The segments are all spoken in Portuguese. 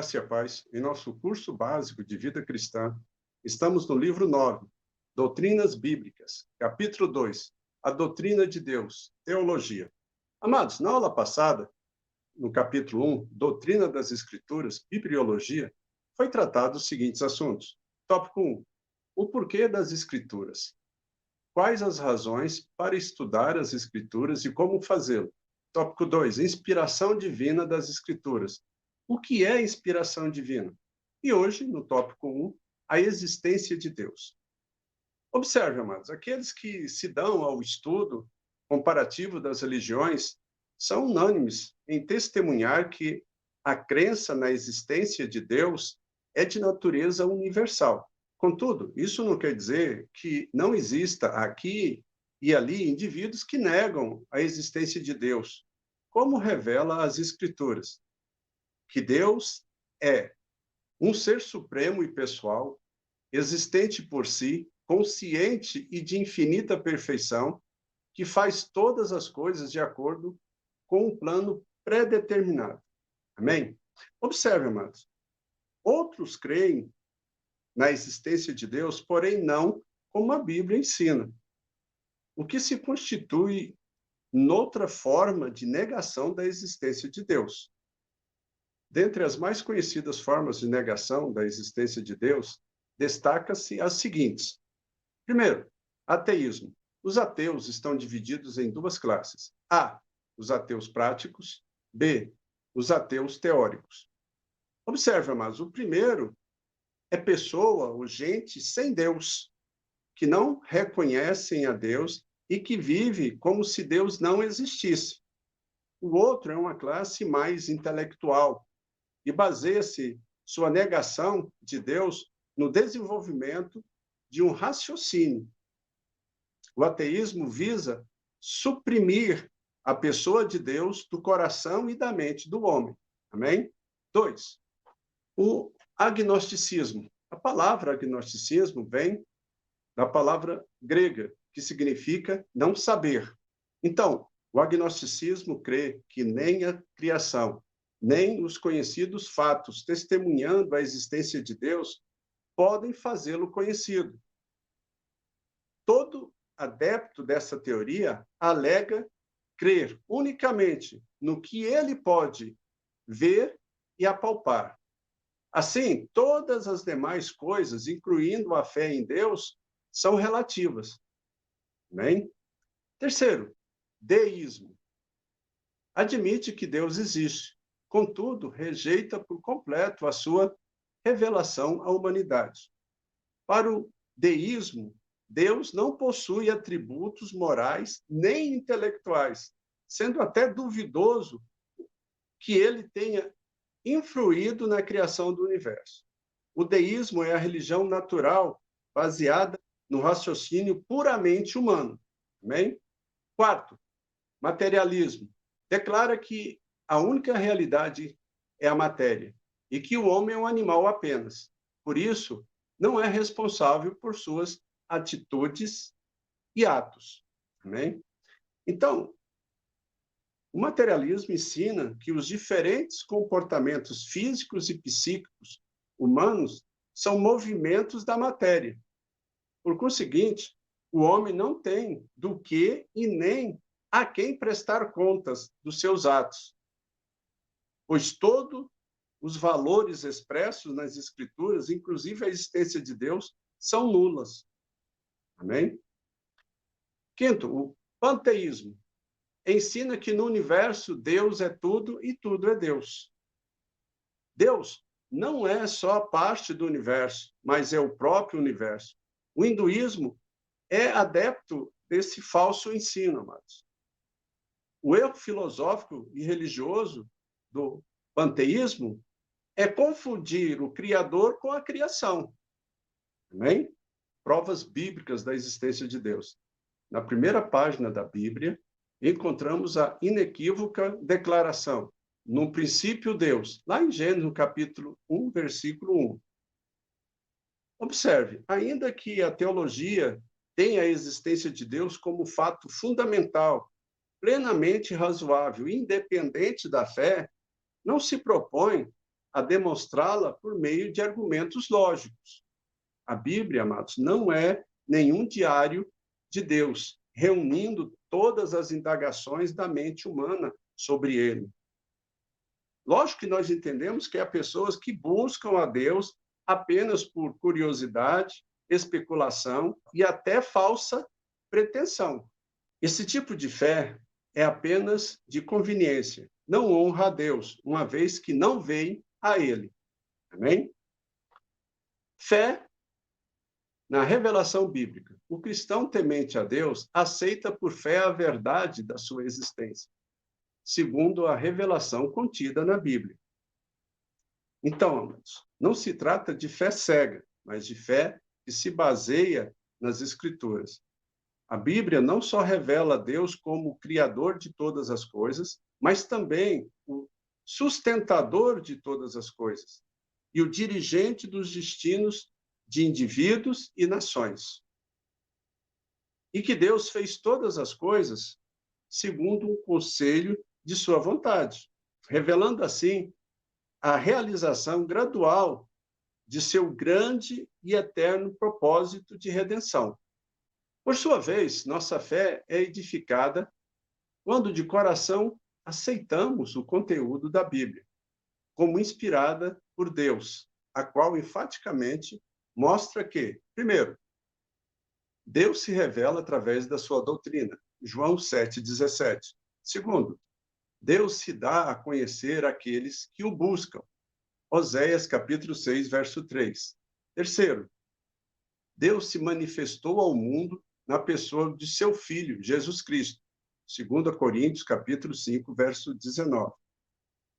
graça e a paz. Em nosso curso básico de vida cristã, estamos no livro 9, Doutrinas Bíblicas, capítulo 2, a doutrina de Deus, teologia. Amados, na aula passada, no capítulo 1, doutrina das escrituras, bibliologia, foi tratado os seguintes assuntos. Tópico 1, o porquê das escrituras. Quais as razões para estudar as escrituras e como fazê-lo? Tópico 2, inspiração divina das escrituras. O que é inspiração divina? E hoje, no tópico 1, a existência de Deus. Observe, amados, aqueles que se dão ao estudo comparativo das religiões são unânimes em testemunhar que a crença na existência de Deus é de natureza universal. Contudo, isso não quer dizer que não exista aqui e ali indivíduos que negam a existência de Deus, como revela as Escrituras. Que Deus é um ser supremo e pessoal, existente por si, consciente e de infinita perfeição, que faz todas as coisas de acordo com um plano pré-determinado. Amém? Observe, amados. Outros creem na existência de Deus, porém não como a Bíblia ensina, o que se constitui noutra forma de negação da existência de Deus. Dentre as mais conhecidas formas de negação da existência de Deus, destaca-se as seguintes. Primeiro, ateísmo. Os ateus estão divididos em duas classes. A, os ateus práticos. B, os ateus teóricos. Observe, amados, o primeiro é pessoa ou gente sem Deus, que não reconhecem a Deus e que vive como se Deus não existisse. O outro é uma classe mais intelectual, e baseia-se sua negação de Deus no desenvolvimento de um raciocínio. O ateísmo visa suprimir a pessoa de Deus do coração e da mente do homem. Amém? 2. O agnosticismo. A palavra agnosticismo vem da palavra grega, que significa não saber. Então, o agnosticismo crê que nem a criação, nem os conhecidos fatos testemunhando a existência de Deus podem fazê-lo conhecido. Todo adepto dessa teoria alega crer unicamente no que ele pode ver e apalpar. Assim, todas as demais coisas, incluindo a fé em Deus, são relativas. Amém? Terceiro, deísmo. Admite que Deus existe, contudo, rejeita por completo a sua revelação à humanidade. Para o deísmo, Deus não possui atributos morais nem intelectuais, sendo até duvidoso que ele tenha influído na criação do universo. O deísmo é a religião natural baseada no raciocínio puramente humano. Amém? Quarto, materialismo. Declara que a única realidade é a matéria e que o homem é um animal apenas. Por isso, não é responsável por suas atitudes e atos. Amém? Então, o materialismo ensina que os diferentes comportamentos físicos e psíquicos humanos são movimentos da matéria. Por conseguinte, o homem não tem do que e nem a quem prestar contas dos seus atos, pois todos os valores expressos nas Escrituras, inclusive a existência de Deus, são nulas. Amém? Quinto, o panteísmo. Ensina que no universo Deus é tudo e tudo é Deus. Deus não é só parte do universo, mas é o próprio universo. O hinduísmo é adepto desse falso ensino, amados. O erro filosófico e religioso do panteísmo é confundir o Criador com a criação. Amém? Provas bíblicas da existência de Deus. Na primeira página da Bíblia, encontramos a inequívoca declaração: no princípio Deus, lá em Gênesis, capítulo 1, versículo 1. Observe, ainda que a teologia tenha a existência de Deus como fato fundamental, plenamente razoável e independente da fé, não se propõe a demonstrá-la por meio de argumentos lógicos. A Bíblia, amados, não é nenhum diário de Deus, reunindo todas as indagações da mente humana sobre ele. Lógico que nós entendemos que há pessoas que buscam a Deus apenas por curiosidade, especulação e até falsa pretensão. Esse tipo de fé é apenas de conveniência, não honra a Deus, uma vez que não vem a Ele. Amém? Fé na revelação bíblica. O cristão temente a Deus aceita por fé a verdade da sua existência, segundo a revelação contida na Bíblia. Então, amados, não se trata de fé cega, mas de fé que se baseia nas Escrituras. A Bíblia não só revela Deus como o Criador de todas as coisas, mas também o sustentador de todas as coisas e o dirigente dos destinos de indivíduos e nações. E que Deus fez todas as coisas segundo um conselho de sua vontade, revelando assim a realização gradual de seu grande e eterno propósito de redenção. Por sua vez, nossa fé é edificada quando de coração aceitamos o conteúdo da Bíblia como inspirada por Deus, a qual enfaticamente mostra que, primeiro, Deus se revela através da sua doutrina, João 7,17. Segundo, Deus se dá a conhecer àqueles que o buscam, Oséias capítulo 6, verso 3. Terceiro, Deus se manifestou ao mundo na pessoa de seu Filho, Jesus Cristo, 2 Coríntios capítulo 5, verso 19.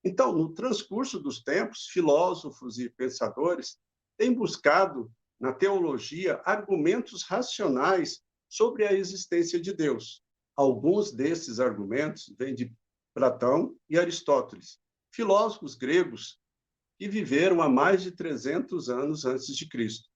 Então, no transcurso dos tempos, filósofos e pensadores têm buscado na teologia argumentos racionais sobre a existência de Deus. Alguns desses argumentos vêm de Platão e Aristóteles, filósofos gregos que viveram há mais de 300 anos antes de Cristo.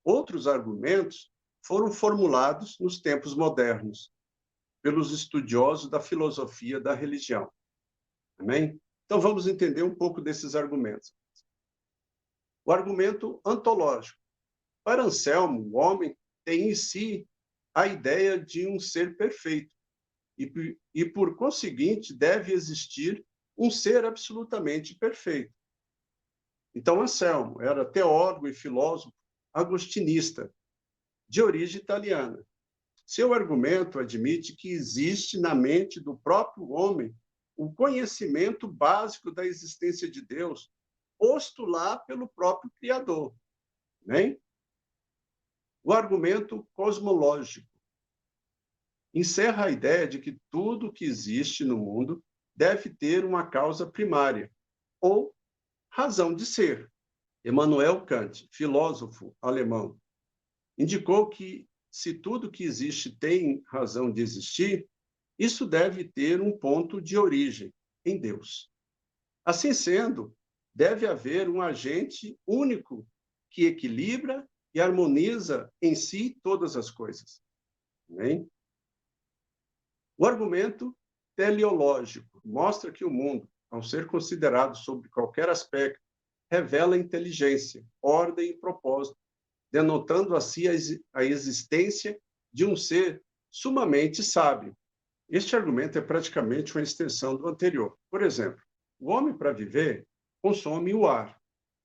Outros argumentos foram formulados nos tempos modernos, pelos estudiosos da filosofia da religião. Amém? Então, vamos entender um pouco desses argumentos. O argumento ontológico. Para Anselmo, o homem tem em si a ideia de um ser perfeito e por conseguinte, deve existir um ser absolutamente perfeito. Então, Anselmo era teólogo e filósofo agostinista, de origem italiana. Seu argumento admite que existe na mente do próprio homem o conhecimento básico da existência de Deus, posto lá pelo próprio Criador. Né? O argumento cosmológico encerra a ideia de que tudo que existe no mundo deve ter uma causa primária, ou razão de ser. Immanuel Kant, filósofo alemão, indicou que se tudo que existe tem razão de existir, isso deve ter um ponto de origem em Deus. Assim sendo, deve haver um agente único que equilibra e harmoniza em si todas as coisas. Amém? O argumento teleológico mostra que o mundo, ao ser considerado sob qualquer aspecto, revela inteligência, ordem e propósito, denotando assim a existência de um ser sumamente sábio. Este argumento é praticamente uma extensão do anterior. Por exemplo, o homem, para viver, consome o ar,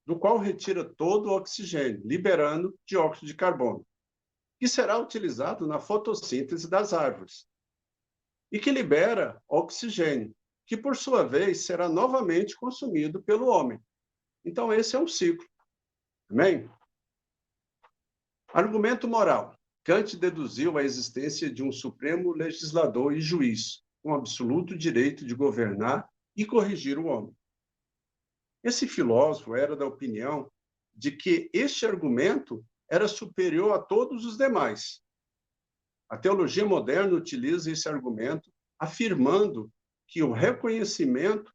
do qual retira todo o oxigênio, liberando dióxido de carbono, que será utilizado na fotossíntese das árvores, e que libera oxigênio, que, por sua vez, será novamente consumido pelo homem. Então, esse é um ciclo. Amém? Argumento moral. Kant deduziu a existência de um supremo legislador e juiz, com absoluto direito de governar e corrigir o homem. Esse filósofo era da opinião de que este argumento era superior a todos os demais. A teologia moderna utiliza esse argumento, afirmando que o reconhecimento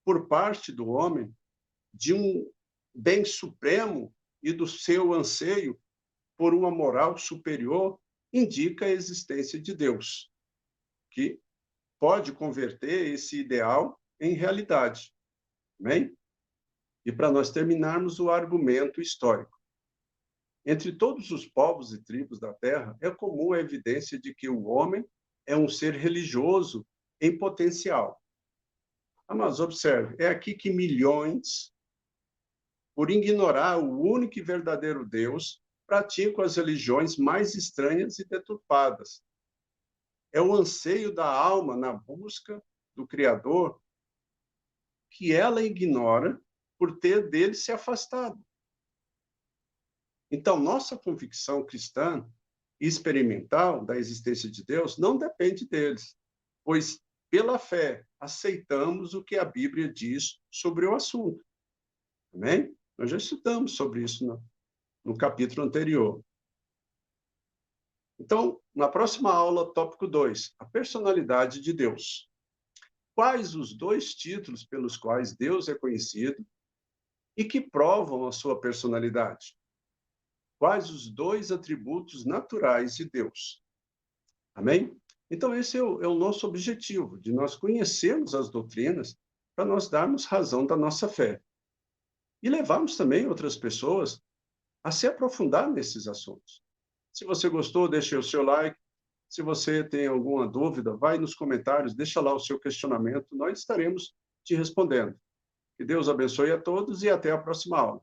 por parte do homem de um bem supremo e do seu anseio por uma moral superior indica a existência de Deus, que pode converter esse ideal em realidade. Amém? E para nós terminarmos o argumento histórico. Entre todos os povos e tribos da terra, é comum a evidência de que o homem é um ser religioso em potencial. Mas observe, é aqui que milhões, por ignorar o único e verdadeiro Deus, praticam as religiões mais estranhas e deturpadas. É o anseio da alma na busca do Criador que ela ignora por ter dele se afastado. Então, nossa convicção cristã e experimental da existência de Deus não depende deles, pois, pela fé, aceitamos o que a Bíblia diz sobre o assunto. Amém? Nós já estudamos sobre isso no capítulo anterior. Então, na próxima aula, tópico 2, a personalidade de Deus. Quais os dois títulos pelos quais Deus é conhecido e que provam a sua personalidade? Quais os dois atributos naturais de Deus? Amém? Então, esse é o nosso objetivo, de nós conhecermos as doutrinas para nós darmos razão da nossa fé. E levarmos também outras pessoas a se aprofundar nesses assuntos. Se você gostou, deixe o seu like. Se você tem alguma dúvida, vai nos comentários, deixa lá o seu questionamento, nós estaremos te respondendo. Que Deus abençoe a todos e até a próxima aula.